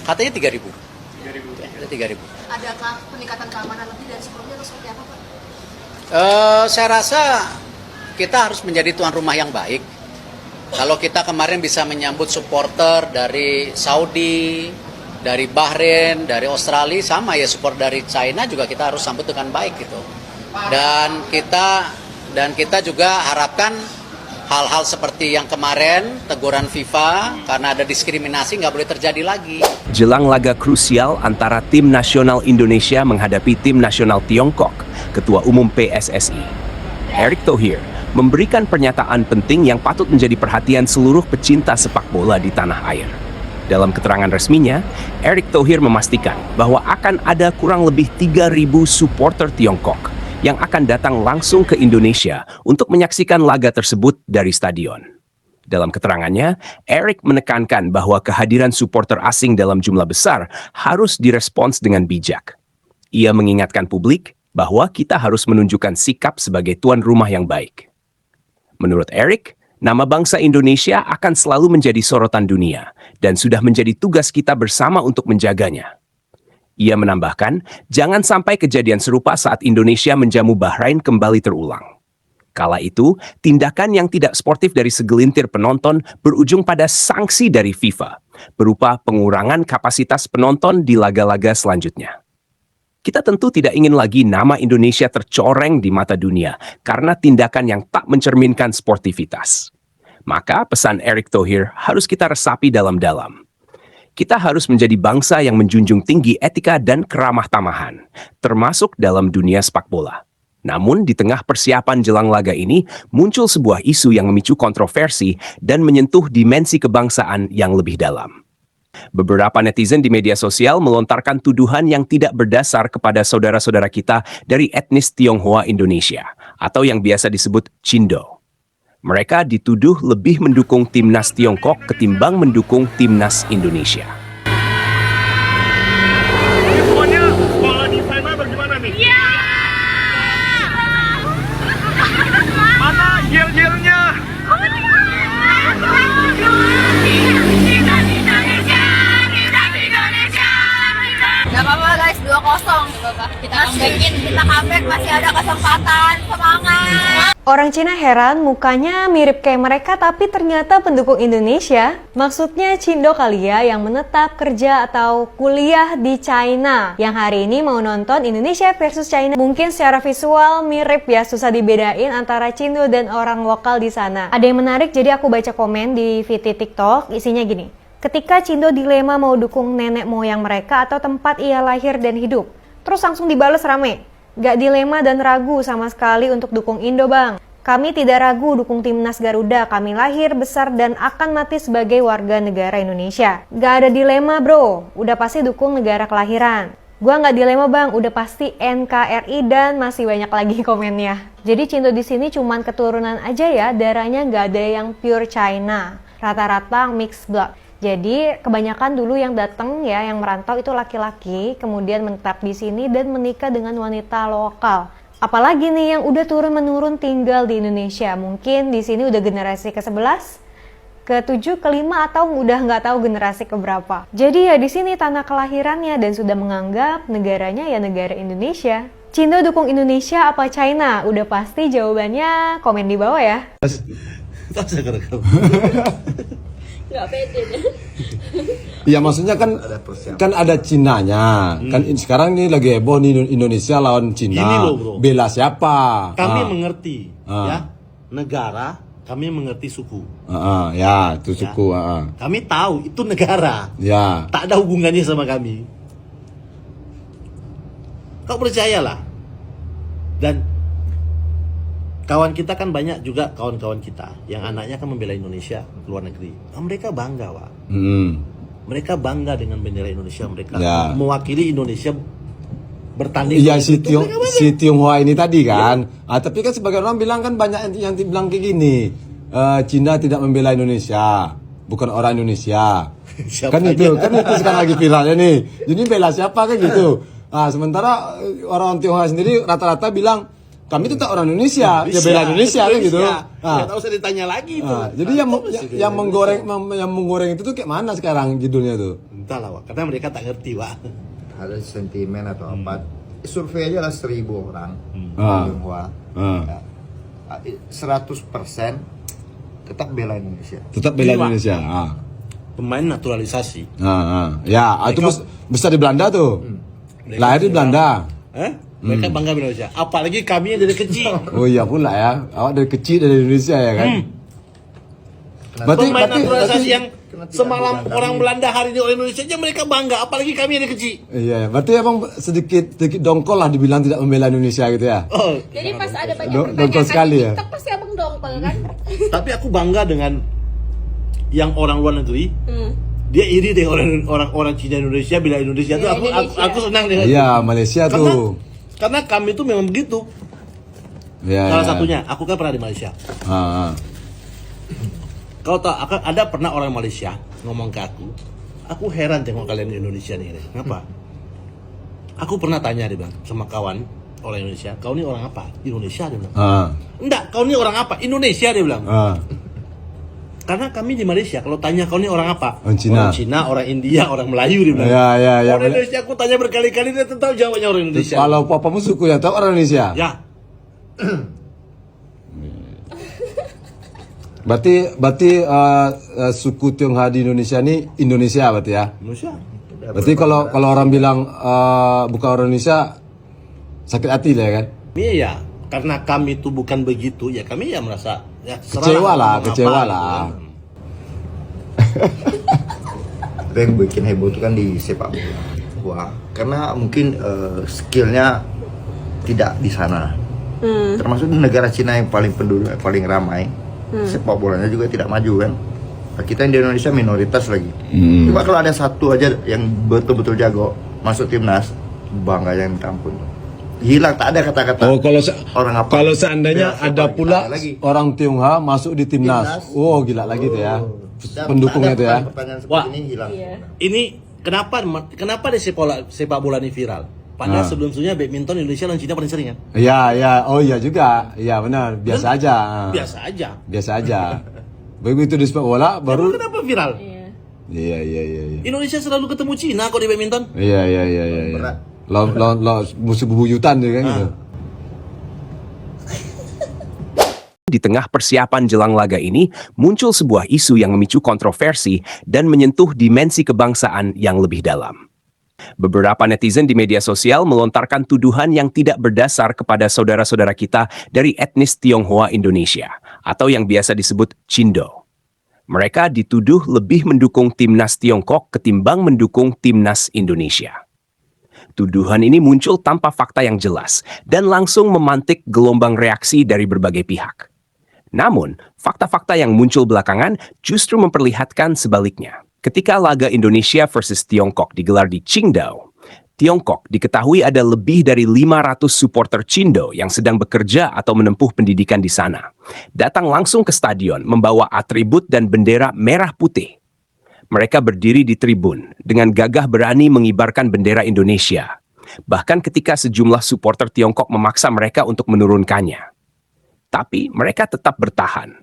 Katanya 3.000. 3.000. Adakah peningkatan keamanan lebih dari sebelumnya atau seperti apa, Pak? Saya rasa kita harus menjadi tuan rumah yang baik. Kalau kita kemarin bisa menyambut supporter dari Saudi, dari Bahrain, dari Australia, sama ya support dari China juga kita harus sambut dengan baik gitu. Dan kita juga harapkan hal-hal seperti yang kemarin, teguran FIFA karena ada diskriminasi nggak boleh terjadi lagi. Jelang laga krusial antara tim nasional Indonesia menghadapi tim nasional Tiongkok, Ketua Umum PSSI, Erick Thohir, memberikan pernyataan penting yang patut menjadi perhatian seluruh pecinta sepak bola di tanah air. Dalam keterangan resminya, Erick Thohir memastikan bahwa akan ada kurang lebih 3.000 supporter Tiongkok yang akan datang langsung ke Indonesia untuk menyaksikan laga tersebut dari stadion. Dalam keterangannya, Erick menekankan bahwa kehadiran supporter asing dalam jumlah besar harus direspons dengan bijak. Ia mengingatkan publik bahwa kita harus menunjukkan sikap sebagai tuan rumah yang baik. Menurut Erick, nama bangsa Indonesia akan selalu menjadi sorotan dunia dan sudah menjadi tugas kita bersama untuk menjaganya. Ia menambahkan, jangan sampai kejadian serupa saat Indonesia menjamu Bahrain kembali terulang. Kala itu, tindakan yang tidak sportif dari segelintir penonton berujung pada sanksi dari FIFA, berupa pengurangan kapasitas penonton di laga-laga selanjutnya. Kita tentu tidak ingin lagi nama Indonesia tercoreng di mata dunia karena tindakan yang tak mencerminkan sportivitas. Maka pesan Erick Thohir harus kita resapi dalam-dalam. Kita harus menjadi bangsa yang menjunjung tinggi etika dan keramah tamahan, termasuk dalam dunia sepak bola. Namun, di tengah persiapan jelang laga ini, muncul sebuah isu yang memicu kontroversi dan menyentuh dimensi kebangsaan yang lebih dalam. Beberapa netizen di media sosial melontarkan tuduhan yang tidak berdasar kepada saudara-saudara kita dari etnis Tionghoa Indonesia, atau yang biasa disebut Cindo. Mereka dituduh lebih mendukung timnas Tiongkok ketimbang mendukung timnas Indonesia. Semuanya sekolah di sana bagaimana nih? Ya! Mana gel-gelnya? Gak apa-apa guys, 2-0. Kita comeback, masih ada kesempatan. Semangat! Orang Cina heran mukanya mirip kayak mereka tapi ternyata pendukung Indonesia. Maksudnya Cindo kali ya yang menetap kerja atau kuliah di China. Yang hari ini mau nonton Indonesia versus China. Mungkin secara visual mirip ya, susah dibedain antara Cindo dan orang lokal di sana. Ada yang menarik, jadi aku baca komen di feed TikTok, isinya gini. Ketika Cindo dilema mau dukung nenek moyang mereka atau tempat ia lahir dan hidup. Terus langsung dibales rame. Gak dilema dan ragu sama sekali untuk dukung Indo bang. Kami tidak ragu dukung timnas Garuda. Kami lahir, besar, dan akan mati sebagai warga negara Indonesia. Gak ada dilema bro, udah pasti dukung negara kelahiran. Gua gak dilema bang, udah pasti NKRI dan masih banyak lagi komennya. Jadi Cindo di sini cuman keturunan aja ya, darahnya gak ada yang pure China. Rata-rata mixed blood. Jadi kebanyakan dulu yang datang ya, yang merantau itu laki-laki, kemudian menetap di sini dan menikah dengan wanita lokal. Apalagi nih yang udah turun-menurun tinggal di Indonesia, mungkin di sini udah generasi ke-11, ke-7, ke-5 atau udah nggak tahu generasi keberapa. Jadi ya di sini tanah kelahirannya dan sudah menganggap negaranya ya negara Indonesia. Cindo dukung Indonesia apa China? Udah pasti jawabannya komen di bawah ya. Gak pede deh. Iya maksudnya kan ada Cinanya. Kan sekarang ini lagi heboh nih Indonesia lawan Cina. Gini loh, bro. Bela siapa? Kami mengerti ya negara, kami mengerti suku. Ya itu suku. Kami tahu itu negara. Ya. Tak ada hubungannya sama kami. Kau percayalah. Dan kawan kita kan banyak juga kawan-kawan kita yang anaknya kan membela Indonesia ke luar negeri. Nah, mereka bangga, Pak. Mereka bangga dengan bendera Indonesia. Mereka mewakili Indonesia bertanding. Iya si Tionghoa ini tadi kan. Tapi kan sebagian orang bilang kan banyak yang bilang kayak gini. Cina tidak membela Indonesia, bukan orang Indonesia. Kan itu sekarang lagi viralnya nih. Jadi bela siapa kan gitu. Sementara orang Tionghoa sendiri rata-rata bilang kami tetap orang Indonesia, ya bela Indonesia kan gitu. Nggak tahu usah ditanya lagi itu. Jadi yang menggoreng itu tuh kayak mana sekarang judulnya tuh? Entahlah, Wak, karena mereka tak ngerti, Wak. Ada sentimen atau apa? Survei aja lah 1.000 orang Tionghoa. 100% tetap bela Indonesia. Tetap bela Indonesia. Pemain naturalisasi. Ya, itu besar di Belanda tuh. Lahir di Belanda. Mereka bangga bela Indonesia. Apalagi kami yang dari kecil. Oh iya pula ya. Awak dari kecil dari Indonesia ya kan? Pemain naturalisasi yang semalam orang Belanda, hari ini orang Indonesia aja mereka bangga. Apalagi kami yang dari kecil. Iya, berarti emang sedikit dongkol lah dibilang tidak membela Indonesia gitu ya. Oh, Jadi pas ada banyak dongkol sekali ya. TikTok pasti abang dongkol kan? tapi aku bangga dengan yang orang luar negeri. Dia iri deh orang Cina Indonesia bila Indonesia tuh aku senang dengan itu. Iya, Malaysia tuh. Karena kami tuh memang begitu. Ya, Salah satunya, aku kan pernah di Malaysia. Kau tahu, ada pernah orang Malaysia ngomong ke aku heran tengok kalian di Indonesia nih. Kenapa? Aku pernah tanya dia bilang sama kawan orang Indonesia, kau ini orang apa? Indonesia dia bilang. Enggak, kau ini orang apa? Indonesia dia bilang. Karena kami di Malaysia, kalau tanya kau ini orang apa? Orang Cina. Orang Cina, orang India, orang Melayu dia bilang. Ya. Orang Indonesia aku tanya berkali-kali dia tetap jawabnya orang Indonesia. Kalau papamu suku ya tahu orang Indonesia. Ya. Berarti suku Tionghoa di Indonesia ini Indonesia berarti ya. Indonesia. Berarti kalau orang bilang bukan orang Indonesia sakit hati lah ya kan? Iya, karena kami itu bukan begitu, ya kami ya merasa ya Kecewa lah. Tapi yang bikin heboh itu kan di sepak bola. Wah, karena mungkin skillnya tidak di sana. Termasuk di negara Cina yang paling ramai, sepak bolanya juga tidak maju kan. Nah, kita di Indonesia minoritas lagi. Cuma kalau ada satu aja yang betul-betul jago masuk timnas, bangga yang minta ampun. Hilang, tak ada kata-kata. Oh, orang apa? Kalau seandainya ada pula lagi orang Tionghoa masuk di timnas. Oh, gila lagi tuh ya. Pendukungnya tuh ya. Pertanyaan Wah. seperti ini hilang. Ini kenapa di sepak bola ini viral? Padahal sebelumnya badminton Indonesia lawan Cina paling sering kan? Iya. Oh iya juga. Iya benar. Biasa aja. Biasa aja. Begitu di sepak bola baru. Kenapa viral? Iya. Indonesia selalu ketemu Cina kok di badminton. Iya. Berat. Lawan musuh bebuyutan gitu kan gitu. Di tengah persiapan jelang laga ini, muncul sebuah isu yang memicu kontroversi dan menyentuh dimensi kebangsaan yang lebih dalam. Beberapa netizen di media sosial melontarkan tuduhan yang tidak berdasar kepada saudara-saudara kita dari etnis Tionghoa Indonesia, atau yang biasa disebut Cindo. Mereka dituduh lebih mendukung timnas Tiongkok ketimbang mendukung timnas Indonesia. Tuduhan ini muncul tanpa fakta yang jelas dan langsung memantik gelombang reaksi dari berbagai pihak. Namun, fakta-fakta yang muncul belakangan justru memperlihatkan sebaliknya. Ketika laga Indonesia versus Tiongkok digelar di Qingdao, Tiongkok diketahui ada lebih dari 500 supporter Cindo yang sedang bekerja atau menempuh pendidikan di sana. Datang langsung ke stadion membawa atribut dan bendera merah putih. Mereka berdiri di tribun dengan gagah berani mengibarkan bendera Indonesia. Bahkan ketika sejumlah supporter Tiongkok memaksa mereka untuk menurunkannya. Tapi mereka tetap bertahan.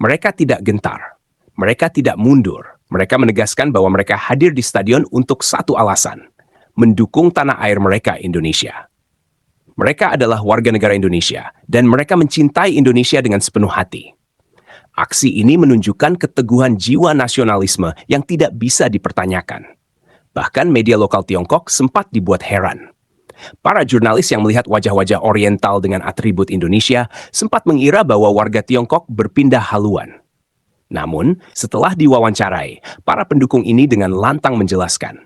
Mereka tidak gentar. Mereka tidak mundur. Mereka menegaskan bahwa mereka hadir di stadion untuk satu alasan. Mendukung tanah air mereka, Indonesia. Mereka adalah warga negara Indonesia dan mereka mencintai Indonesia dengan sepenuh hati. Aksi ini menunjukkan keteguhan jiwa nasionalisme yang tidak bisa dipertanyakan. Bahkan media lokal Tiongkok sempat dibuat heran. Para jurnalis yang melihat wajah-wajah oriental dengan atribut Indonesia sempat mengira bahwa warga Tiongkok berpindah haluan. Namun, setelah diwawancarai, para pendukung ini dengan lantang menjelaskan,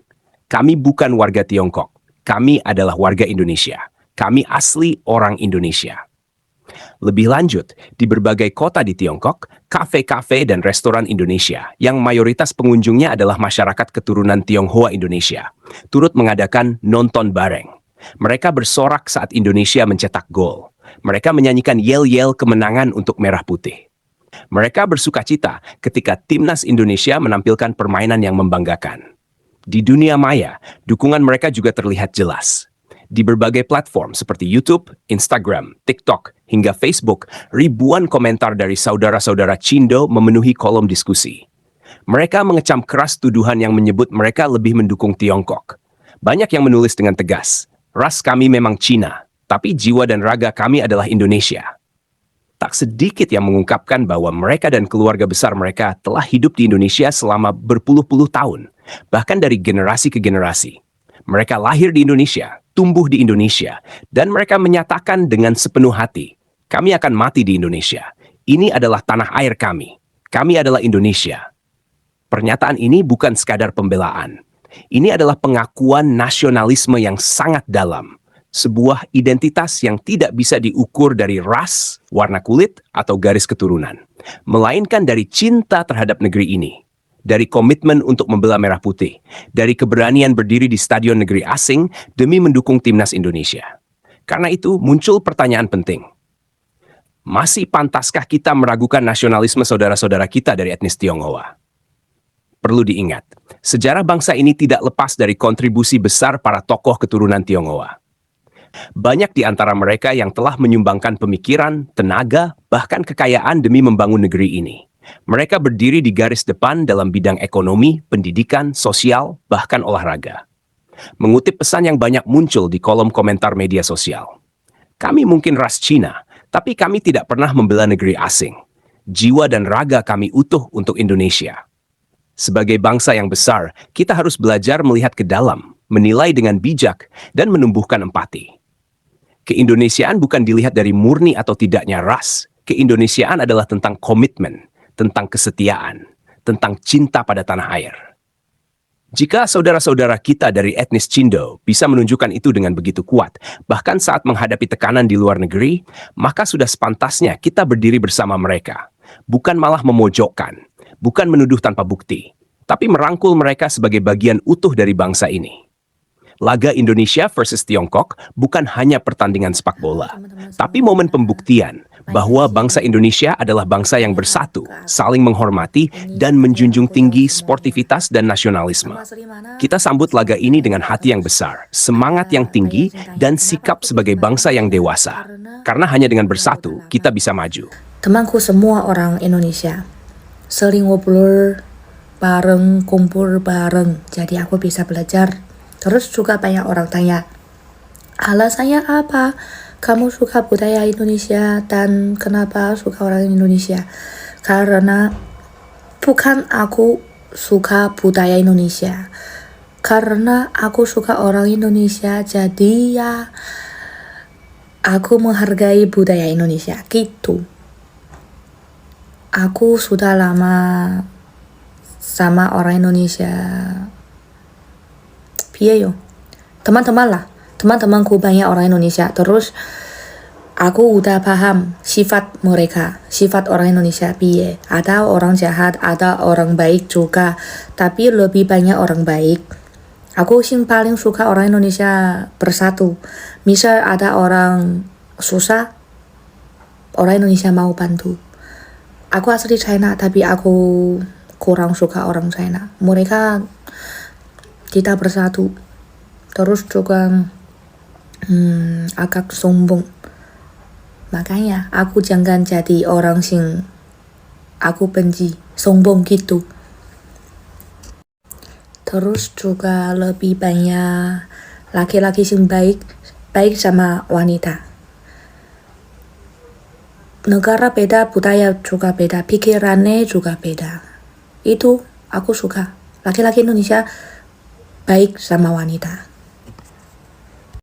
"Kami bukan warga Tiongkok, kami adalah warga Indonesia. Kami asli orang Indonesia." Lebih lanjut, di berbagai kota di Tiongkok, kafe-kafe dan restoran Indonesia yang mayoritas pengunjungnya adalah masyarakat keturunan Tionghoa Indonesia, turut mengadakan nonton bareng. Mereka bersorak saat Indonesia mencetak gol. Mereka menyanyikan yel-yel kemenangan untuk merah putih. Mereka bersukacita ketika timnas Indonesia menampilkan permainan yang membanggakan. Di dunia maya, dukungan mereka juga terlihat jelas. Di berbagai platform seperti YouTube, Instagram, TikTok, hingga Facebook, ribuan komentar dari saudara-saudara Cindo memenuhi kolom diskusi. Mereka mengecam keras tuduhan yang menyebut mereka lebih mendukung Tiongkok. Banyak yang menulis dengan tegas, ras kami memang Cina, tapi jiwa dan raga kami adalah Indonesia. Tak sedikit yang mengungkapkan bahwa mereka dan keluarga besar mereka telah hidup di Indonesia selama berpuluh-puluh tahun, bahkan dari generasi ke generasi. Mereka lahir di Indonesia, tumbuh di Indonesia, dan mereka menyatakan dengan sepenuh hati, kami akan mati di Indonesia. Ini adalah tanah air kami. Kami adalah Indonesia. Pernyataan ini bukan sekadar pembelaan. Ini adalah pengakuan nasionalisme yang sangat dalam. Sebuah identitas yang tidak bisa diukur dari ras, warna kulit, atau garis keturunan. Melainkan dari cinta terhadap negeri ini. Dari komitmen untuk membela merah putih, dari keberanian berdiri di stadion negeri asing demi mendukung timnas Indonesia. Karena itu muncul pertanyaan penting. Masih pantaskah kita meragukan nasionalisme saudara-saudara kita dari etnis Tionghoa? Perlu diingat, sejarah bangsa ini tidak lepas dari kontribusi besar para tokoh keturunan Tionghoa. Banyak di antara mereka yang telah menyumbangkan pemikiran, tenaga, bahkan kekayaan demi membangun negeri ini. Mereka berdiri di garis depan dalam bidang ekonomi, pendidikan, sosial, bahkan olahraga. Mengutip pesan yang banyak muncul di kolom komentar media sosial. Kami mungkin ras Cina, tapi kami tidak pernah membela negeri asing. Jiwa dan raga kami utuh untuk Indonesia. Sebagai bangsa yang besar, kita harus belajar melihat ke dalam, menilai dengan bijak, dan menumbuhkan empati. Keindonesiaan bukan dilihat dari murni atau tidaknya ras. Keindonesiaan adalah tentang komitmen, tentang kesetiaan, tentang cinta pada tanah air. Jika saudara-saudara kita dari etnis Cindo bisa menunjukkan itu dengan begitu kuat, bahkan saat menghadapi tekanan di luar negeri, maka sudah sepantasnya kita berdiri bersama mereka. Bukan malah memojokkan, bukan menuduh tanpa bukti, tapi merangkul mereka sebagai bagian utuh dari bangsa ini. Laga Indonesia versus Tiongkok bukan hanya pertandingan sepak bola, tapi momen pembuktian bahwa bangsa Indonesia adalah bangsa yang bersatu, saling menghormati, dan menjunjung tinggi sportivitas dan nasionalisme. Kita sambut laga ini dengan hati yang besar, semangat yang tinggi, dan sikap sebagai bangsa yang dewasa. Karena hanya dengan bersatu, kita bisa maju. Temanku semua orang Indonesia, sering ngobrol bareng, kumpul bareng, jadi aku bisa belajar. Terus juga banyak orang tanya, alasannya apa? Kamu suka budaya Indonesia dan kenapa suka orang Indonesia? Karena bukan aku suka budaya Indonesia. Karena aku suka orang Indonesia, jadi ya aku menghargai budaya Indonesia, gitu. Aku sudah lama sama orang Indonesia. Piye yo? Teman-temanku banyak orang Indonesia. Terus aku udah paham sifat mereka, sifat orang Indonesia piye. Ada orang jahat, ada orang baik juga, tapi lebih banyak orang baik. Aku paling suka orang Indonesia bersatu. Misal ada orang susah, orang Indonesia mau bantu. Aku asli China, tapi aku kurang suka orang China. Mereka tidak bersatu. Terus juga agak sombong. Makanya aku jangan jadi orang sing aku benci, sombong gitu. Terus juga lebih banyak laki-laki sing baik sama wanita. Negara beda, budaya juga beda, pikirannya juga beda. Itu aku suka. Laki-laki Indonesia baik sama wanita.